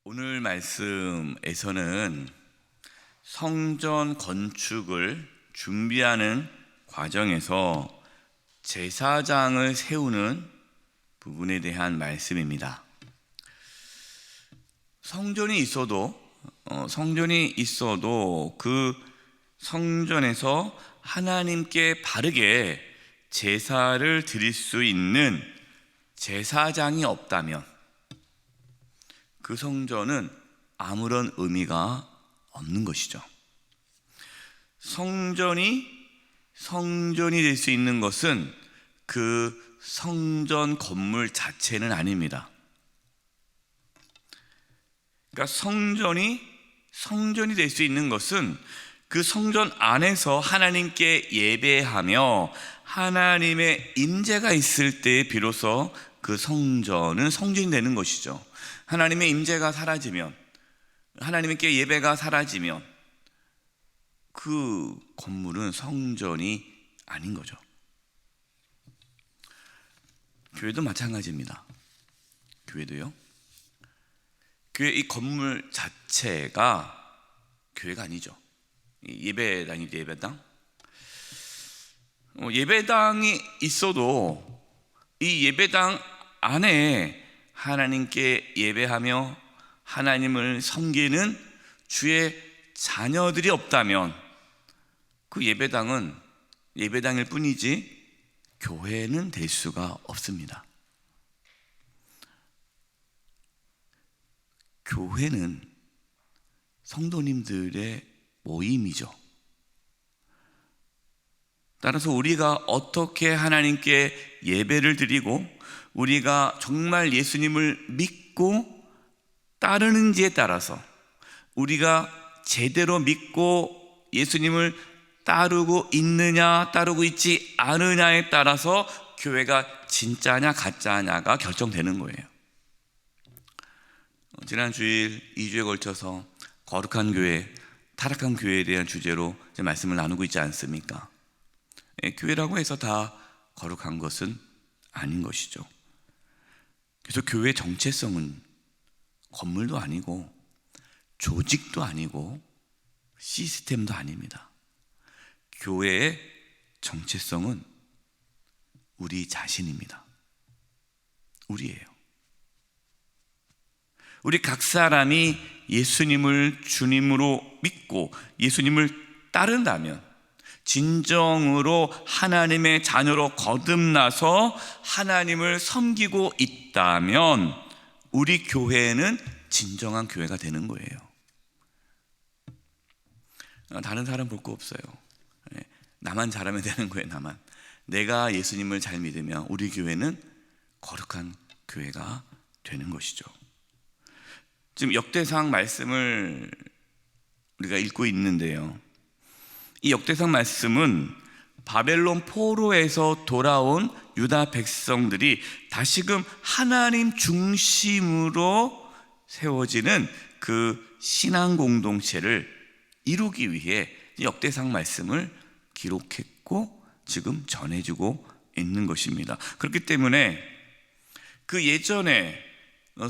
오늘 말씀에서는 성전 건축을 준비하는 과정에서 제사장을 세우는 부분에 대한 말씀입니다. 성전이 있어도 그 성전에서 하나님께 바르게 제사를 드릴 수 있는 제사장이 없다면 그 성전은 아무런 의미가 없는 것이죠. 성전이 될 수 있는 것은 그 성전 건물 자체는 아닙니다. 그러니까 성전이 될 수 있는 것은 그 성전 안에서 하나님께 예배하며 하나님의 임재가 있을 때 비로소 그 성전은 성전이 되는 것이죠. 하나님의 임재가 사라지면, 하나님께 예배가 사라지면 그 건물은 성전이 아닌 거죠. 교회도 마찬가지입니다. 교회도요. 교회 이 건물 자체가 교회가 아니죠. 예배당이죠, 예배당. 예배당이 있어도 이 예배당 안에 하나님께 예배하며 하나님을 섬기는 주의 자녀들이 없다면 그 예배당은 예배당일 뿐이지 교회는 될 수가 없습니다. 교회는 성도님들의 모임이죠. 따라서 우리가 어떻게 하나님께 예배를 드리고 우리가 정말 예수님을 믿고 따르는지에 따라서, 우리가 제대로 믿고 예수님을 따르고 있느냐 따르고 있지 않느냐에 따라서 교회가 진짜냐 가짜냐가 결정되는 거예요. 지난 주일 2주에 걸쳐서 거룩한 교회, 타락한 교회에 대한 주제로 말씀을 나누고 있지 않습니까? 교회라고 해서 다 거룩한 것은 아닌 것이죠. 그래서 교회의 정체성은 건물도 아니고 조직도 아니고 시스템도 아닙니다. 교회의 정체성은 우리 자신입니다. 우리예요. 우리 각 사람이 예수님을 주님으로 믿고 예수님을 따른다면, 진정으로 하나님의 자녀로 거듭나서 하나님을 섬기고 있다면 우리 교회는 진정한 교회가 되는 거예요. 다른 사람 볼 거 없어요. 나만 잘하면 되는 거예요. 내가 예수님을 잘 믿으면 우리 교회는 거룩한 교회가 되는 것이죠. 지금 역대상 말씀을 우리가 읽고 있는데요, 이 역대상 말씀은 바벨론 포로에서 돌아온 유다 백성들이 다시금 하나님 중심으로 세워지는 그 신앙 공동체를 이루기 위해 역대상 말씀을 기록했고 지금 전해주고 있는 것입니다. 그렇기 때문에 그 예전에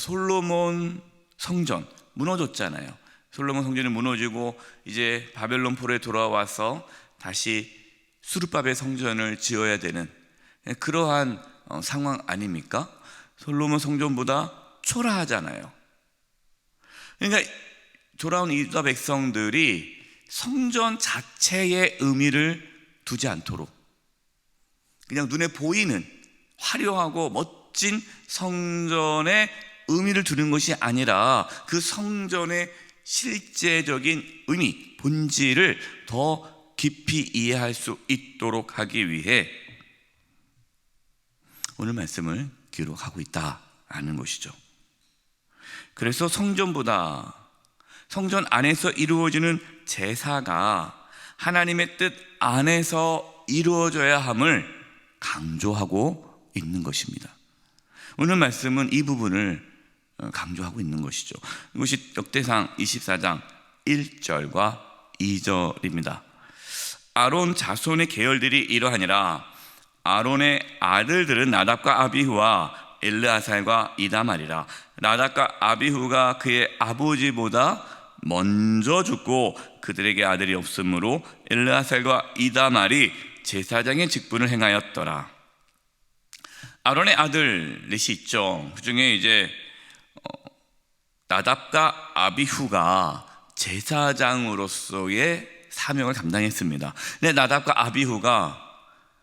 솔로몬 성전 무너졌잖아요. 솔로몬 성전이 무너지고 이제 바벨론 포로에 돌아와서 다시 수르바벨 성전을 지어야 되는 그러한 상황 아닙니까? 솔로몬 성전보다 초라하잖아요. 그러니까 돌아온 유다 백성들이 성전 자체의 의미를 두지 않도록 그냥 눈에 보이는 화려하고 멋진 성전의 의미를 두는 것이 아니라 그 성전의 실제적인 의미, 본질을 더 깊이 이해할 수 있도록 하기 위해 오늘 말씀을 기록하고 있다는 것이죠. 그래서 성전 안에서 이루어지는 제사가 하나님의 뜻 안에서 이루어져야 함을 강조하고 있는 것입니다. 오늘 말씀은 이 부분을 강조하고 있는 것이죠. 이것이 역대상 24장 1절과 2절입니다. 아론 자손의 계열들이 이러하니라. 아론의 아들들은 나답과 아비후와 엘르아살과 이다말이라. 나답과 아비후가 그의 아버지보다 먼저 죽고 그들에게 아들이 없으므로 엘르아살과 이다말이 제사장의 직분을 행하였더라. 아론의 아들 넷이 있죠. 그 중에 이제 나답과 아비후가 제사장으로서의 사명을 감당했습니다. 근데 나답과 아비후가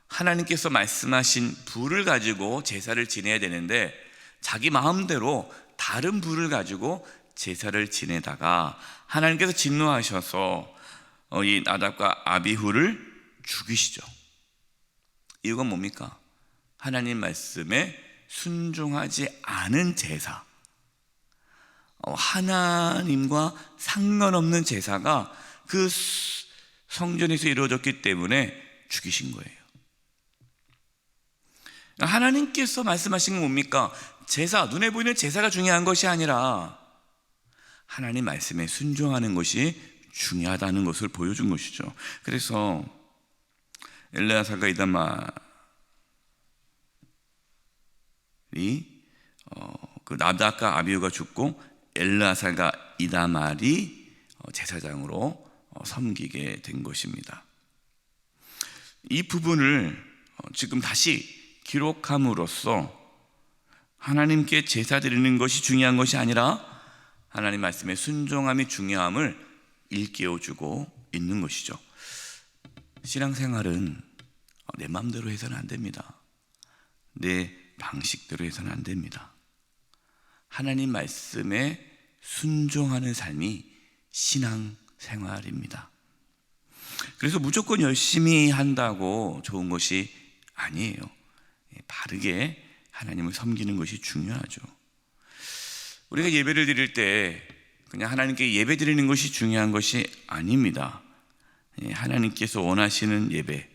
하나님께서 말씀하신 불을 가지고 제사를 지내야 되는데 자기 마음대로 다른 불을 가지고 제사를 지내다가 하나님께서 진노하셔서 이 나답과 아비후를 죽이시죠. 이유가 뭡니까? 하나님 말씀에 순종하지 않은 제사, 하나님과 상관없는 제사가 그 성전에서 이루어졌기 때문에 죽이신 거예요. 하나님께서 말씀하신 건 뭡니까? 제사, 눈에 보이는 제사가 중요한 것이 아니라 하나님 말씀에 순종하는 것이 중요하다는 것을 보여준 것이죠. 그래서 엘르아살과 이다말이 그 나답과 아비후가 죽고 엘르아살과 이다말이 제사장으로 섬기게 된 것입니다. 이 부분을 지금 다시 기록함으로써 하나님께 제사 드리는 것이 중요한 것이 아니라 하나님 말씀에 순종함이 중요함을 일깨워주고 있는 것이죠. 신앙생활은 내 마음대로 해서는 안 됩니다. 내 방식대로 해서는 안 됩니다. 하나님 말씀에 순종하는 삶이 신앙생활입니다. 그래서 무조건 열심히 한다고 좋은 것이 아니에요. 바르게 하나님을 섬기는 것이 중요하죠. 우리가 예배를 드릴 때 그냥 하나님께 예배 드리는 것이 중요한 것이 아닙니다. 하나님께서 원하시는 예배,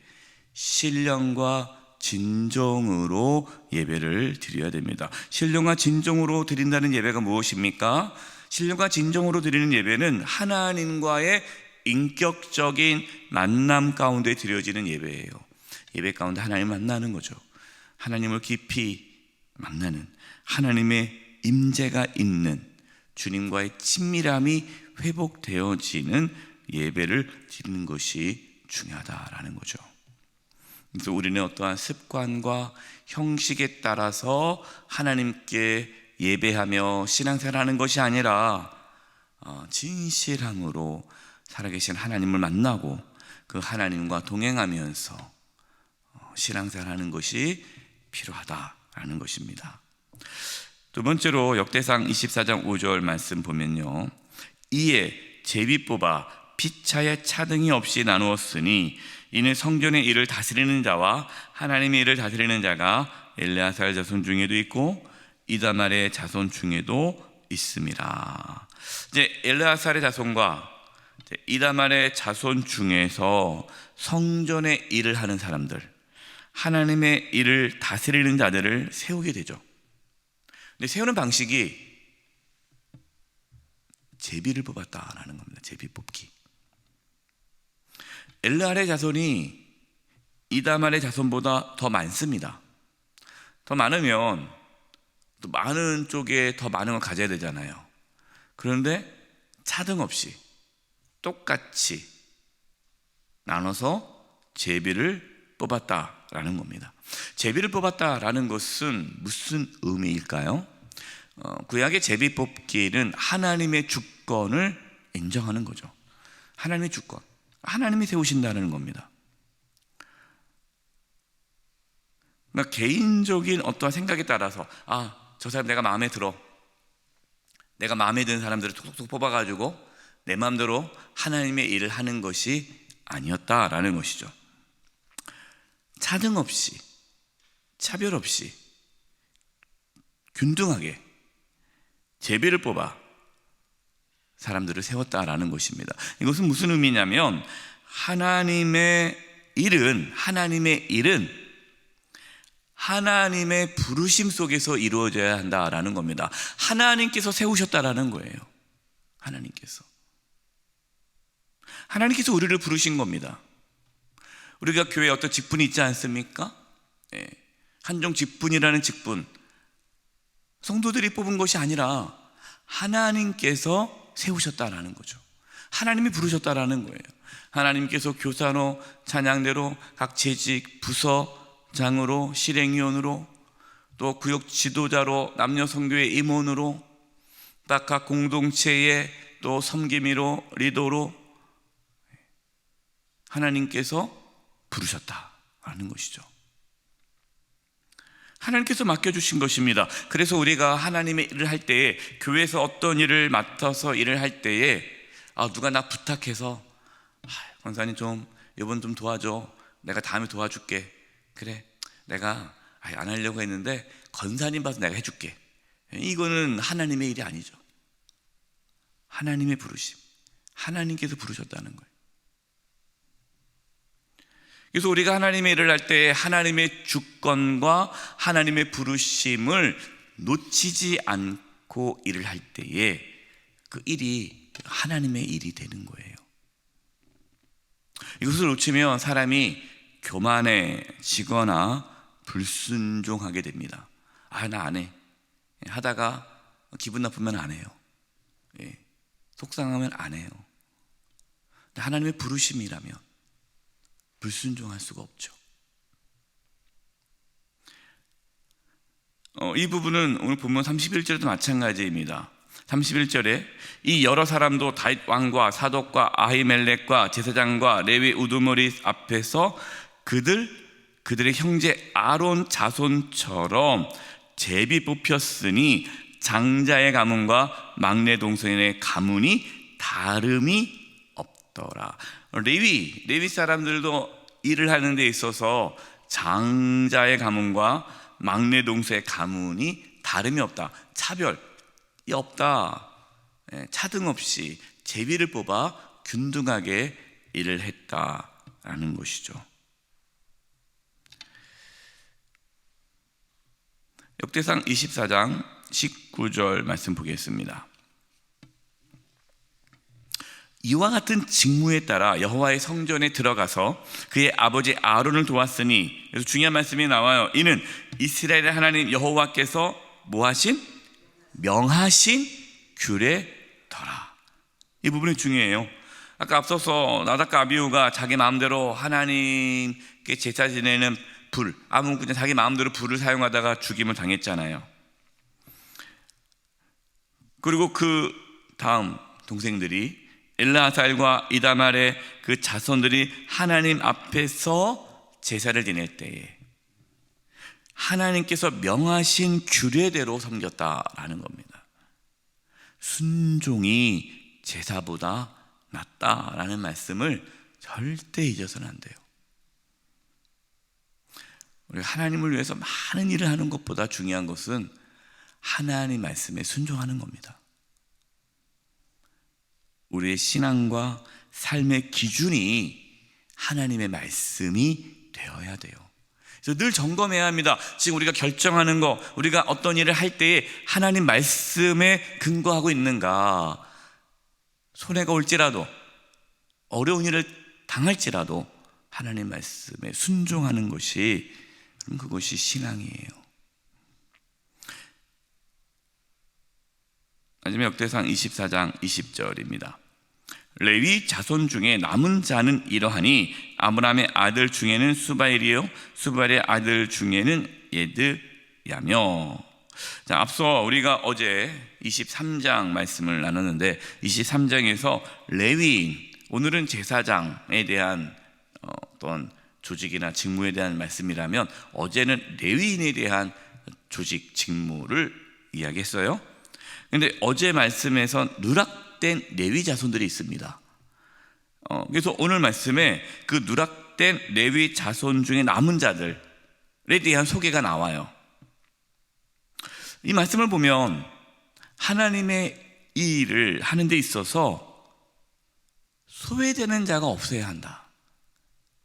신령과 진정으로 예배를 드려야 됩니다. 신령과 진정으로 드린다는 예배가 무엇입니까? 신령과 진정으로 드리는 예배는 하나님과의 인격적인 만남 가운데 드려지는 예배예요. 예배 가운데 하나님을 만나는 거죠. 하나님을 깊이 만나는, 하나님의 임재가 있는, 주님과의 친밀함이 회복되어지는 예배를 드리는 것이 중요하다라는 거죠. 그래서 우리는 어떠한 습관과 형식에 따라서 하나님께 예배하며 신앙생활하는 것이 아니라 진실함으로 살아계신 하나님을 만나고 그 하나님과 동행하면서 신앙생활하는 것이 필요하다라는 것입니다. 두 번째로 역대상 24장 5절 말씀 보면요, 이에 제비 뽑아 피차에 차등이 없이 나누었으니 이는 성전의 일을 다스리는 자와 하나님의 일을 다스리는 자가 엘르아살 자손 중에도 있고 이다말의 자손 중에도 있습니다. 이제 엘르아살의 자손과 이다말의 자손 중에서 성전의 일을 하는 사람들, 하나님의 일을 다스리는 자들을 세우게 되죠. 근데 세우는 방식이 제비를 뽑았다라는 겁니다. 제비 뽑기. 엘르알의 자손이 이다말의 자손보다 더 많습니다. 더 많으면 또 많은 쪽에 더 많은 걸 가져야 되잖아요. 그런데 차등 없이 똑같이 나눠서 제비를 뽑았다라는 겁니다. 제비를 뽑았다라는 것은 무슨 의미일까요? 구약의 제비 뽑기는 하나님의 주권을 인정하는 거죠. 하나님의 주권, 하나님이 세우신다는 겁니다. 그러니까 개인적인 어떠한 생각에 따라서 저 사람 내가 마음에 들어, 내가 마음에 드는 사람들을 톡톡톡 뽑아가지고 내 마음대로 하나님의 일을 하는 것이 아니었다라는 것이죠. 차등 없이, 차별 없이 균등하게 제비를 뽑아 사람들을 세웠다라는 것입니다. 이것은 무슨 의미냐면 하나님의 일은 하나님의 부르심 속에서 이루어져야 한다라는 겁니다. 하나님께서 세우셨다라는 거예요. 하나님께서 우리를 부르신 겁니다. 우리가 교회에 어떤 직분이 있지 않습니까? 한종 직분이라는 직분, 성도들이 뽑은 것이 아니라 하나님께서 세우셨다라는 거죠. 하나님이 부르셨다라는 거예요. 하나님께서 교사로, 찬양대로, 각 재직, 부서장으로, 실행위원으로, 또 구역 지도자로, 남녀 선교의 임원으로, 각 공동체의 또 섬김이로, 리더로 하나님께서 부르셨다라는 것이죠. 하나님께서 맡겨주신 것입니다. 그래서 우리가 하나님의 일을 할 때에, 교회에서 어떤 일을 맡아서 일을 할 때에 누가 나 부탁해서 권사님 좀 이번 좀 도와줘, 내가 다음에 도와줄게, 그래 내가 안 하려고 했는데 권사님 봐서 내가 해줄게, 이거는 하나님의 일이 아니죠. 하나님의 부르심, 하나님께서 부르셨다는 거예요. 그래서 우리가 하나님의 일을 할 때 하나님의 주권과 하나님의 부르심을 놓치지 않고 일을 할 때에 그 일이 하나님의 일이 되는 거예요. 이것을 놓치면 사람이 교만해지거나 불순종하게 됩니다. 나 안 해, 하다가 기분 나쁘면 안 해요, 속상하면 안 해요. 근데 하나님의 부르심이라면 불순종할 수가 없죠. 이 부분은 오늘 본문 31절에도 마찬가지입니다. 31절에 이 여러 사람도 다윗 왕과 사독과 아히멜렉과 제사장과 레위 우두머리 앞에서 그들의 형제 아론 자손처럼 제비 뽑혔으니 장자의 가문과 막내 동생의 가문이 다름이 없더라. 레위 사람들도 일을 하는 데 있어서 장자의 가문과 막내 동생의 가문이 다름이 없다, 차별이 없다, 차등 없이 제비를 뽑아 균등하게 일을 했다라는 것이죠. 역대상 24장 19절 말씀 보겠습니다. 이와 같은 직무에 따라 여호와의 성전에 들어가서 그의 아버지 아론을 도왔으니, 그래서 중요한 말씀이 나와요. 이는 이스라엘의 하나님 여호와께서 뭐하신? 명하신 규례더라. 이 부분이 중요해요. 아까 앞서서 나답과 아비후가 자기 마음대로 하나님께 제사 지내는 불, 그냥 자기 마음대로 불을 사용하다가 죽임을 당했잖아요. 그리고 그 다음 동생들이 엘르아살과 이다말의 그 자손들이 하나님 앞에서 제사를 지낼 때에 하나님께서 명하신 규례대로 섬겼다라는 겁니다. 순종이 제사보다 낫다라는 말씀을 절대 잊어서는 안 돼요. 우리 하나님을 위해서 많은 일을 하는 것보다 중요한 것은 하나님 말씀에 순종하는 겁니다. 우리의 신앙과 삶의 기준이 하나님의 말씀이 되어야 돼요. 그래서 늘 점검해야 합니다. 지금 우리가 결정하는 거, 우리가 어떤 일을 할 때에 하나님 말씀에 근거하고 있는가. 손해가 올지라도, 어려운 일을 당할지라도 하나님 말씀에 순종하는 것이, 그것이 신앙이에요. 마지막 역대상 24장 20절입니다. 레위 자손 중에 남은 자는 이러하니 아브라함의 아들 중에는 수바엘이요 수바엘의 아들 중에는 예드야며. 자, 앞서 우리가 어제 23장 말씀을 나눴는데 23장에서 레위인, 오늘은 제사장에 대한 어떤 조직이나 직무에 대한 말씀이라면 어제는 레위인에 대한 조직 직무를 이야기했어요. 근데 어제 말씀에서 누락된 레위 자손들이 있습니다. 그래서 오늘 말씀에 그 누락된 레위 자손 중에 남은 자들에 대한 소개가 나와요. 이 말씀을 보면 하나님의 이 일을 하는 데 있어서 소외되는 자가 없어야 한다,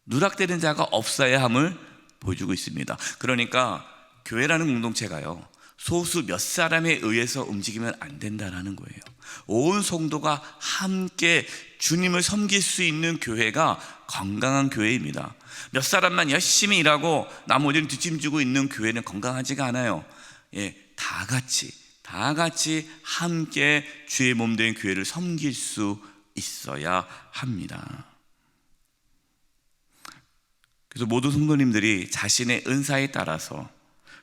누락되는 자가 없어야 함을 보여주고 있습니다. 그러니까 교회라는 공동체가요, 소수 몇 사람에 의해서 움직이면 안 된다는 거예요. 온 성도가 함께 주님을 섬길 수 있는 교회가 건강한 교회입니다. 몇 사람만 열심히 일하고 나머지는 뒷짐지고 있는 교회는 건강하지가 않아요. 다 다 같이 함께 주의 몸 된 교회를 섬길 수 있어야 합니다. 그래서 모든 성도님들이 자신의 은사에 따라서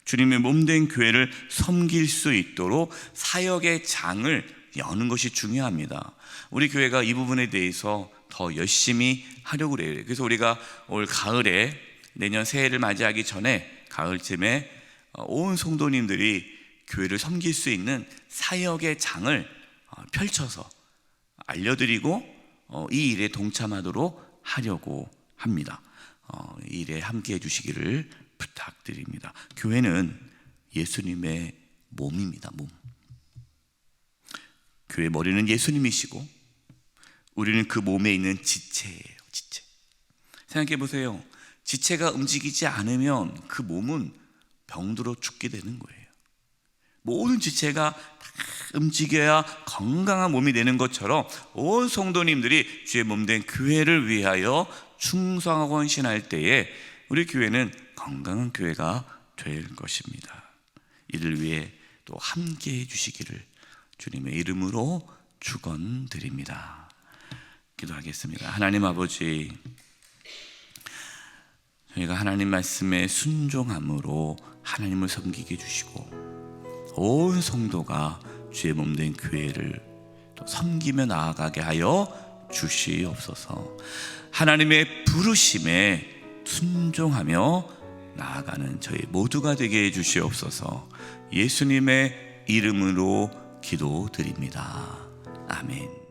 주님의 몸 된 교회를 섬길 수 있도록 사역의 장을 여는 것이 중요합니다. 우리 교회가 이 부분에 대해서 더 열심히 하려고 그래요. 그래서 우리가 올 가을에 내년 새해를 맞이하기 전에 가을쯤에 온 성도님들이 교회를 섬길 수 있는 사역의 장을 펼쳐서 알려드리고 이 일에 동참하도록 하려고 합니다. 이 일에 함께 해주시기를 부탁드립니다. 교회는 예수님의 몸입니다. 몸. 교회 머리는 예수님이시고 우리는 그 몸에 있는 지체예요. 지체. 생각해 보세요. 지체가 움직이지 않으면 그 몸은 병들어 죽게 되는 거예요. 모든 지체가 다 움직여야 건강한 몸이 되는 것처럼 온 성도님들이 주의 몸 된 교회를 위하여 충성하고 헌신할 때에 우리 교회는 건강한 교회가 될 것입니다. 이를 위해 또 함께 해주시기를 주님의 이름으로 축원드립니다. 기도하겠습니다. 하나님 아버지, 저희가 하나님 말씀에 순종함으로 하나님을 섬기게 해주시고 온 성도가 주의 몸 된 교회를 또 섬기며 나아가게 하여 주시옵소서. 하나님의 부르심에 순종하며 나아가는 저희 모두가 되게 해주시옵소서. 예수님의 이름으로 기도드립니다. 아멘.